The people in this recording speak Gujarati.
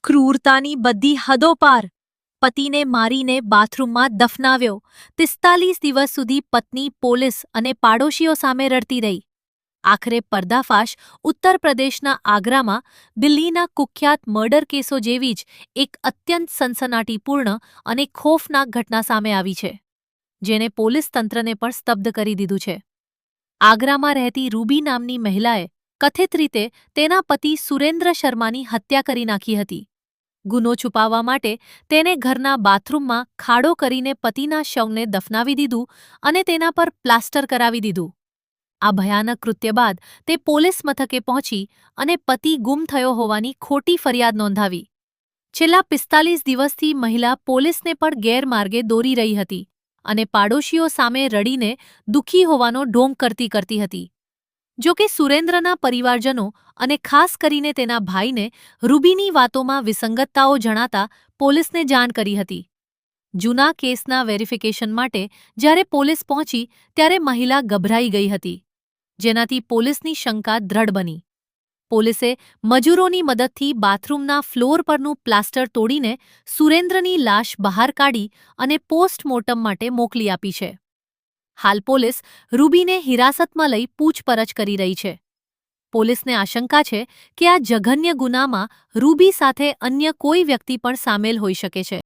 ક્રૂરતાની બધી હદો પાર. પતિને મારીને બાથરૂમમાં દફનાવ્યો. 45 દિવસ સુધી પત્ની પોલીસ અને પાડોશીઓ સામે રડતી રહી. આખરે પર્દાફાશ ઉત્તર પ્રદેશના આગ્રામાં દિલ્હીના કુખ્યાત મર્ડર કેસો જેવી જ એક અત્યંત સનસનાટીપૂર્ણ અને ખોફનાક ઘટના સામે આવી છે, જેણે પોલીસ તંત્રને પણ સ્તબ્ધ કરી દીધું છે. આગ્રામાં રહેતી રૂબી નામની મહિલાએ કથિત રીતે તેના પતિ સુરેન્દ્ર શર્માની હત્યા કરી નાખી હતી. ગુનો છુપાવવા માટે તેને ઘરના બાથરૂમમાં ખાડો કરીને પતિના શવને દફનાવી દીધું અને તેના પર પ્લાસ્ટર કરાવી દીધું. આ ભયાનક કૃત્ય બાદ તે પોલીસ મથકે પહોંચી અને પતિ ગુમ થયો હોવાની ખોટી ફરિયાદ નોંધાવી. છેલ્લા 45 દિવસથી મહિલા પોલીસને પણ ગેરમાર્ગે દોરી રહી હતી અને પાડોશીઓ સામે રડીને દુઃખી હોવાનો ઢોંગ કરતી હતી. જો કે સુરેન્દ્રના પરિવારજનો અને ખાસ કરીને તેના ભાઈને રૂબીની વાતોમાં વિસંગતતાઓ જણાતા પોલીસને જાણ કરી હતી. જૂના કેસના વેરિફિકેશન માટે જ્યારે પોલીસ પહોંચી ત્યારે મહિલા ગભરાઈ ગઈ હતી, જેનાથી પોલીસની શંકા દ્રઢ બની. પોલીસે મજૂરોની મદદથી બાથરૂમના ફ્લોર પરનું પ્લાસ્ટર તોડીને સુરેન્દ્રની લાશ બહાર કાઢી અને પોસ્ટમોર્ટમ માટે મોકલી આપી છે. હાલ પોલીસ રૂબીને હિરાસતમાં લઈ પૂછપરછ કરી રહી છે. પોલીસને આશંકા છે કે આ જઘન્ય ગુનામાં રૂબી સાથે અન્ય કોઈ વ્યક્તિ પણ સામેલ હોઈ શકે છે.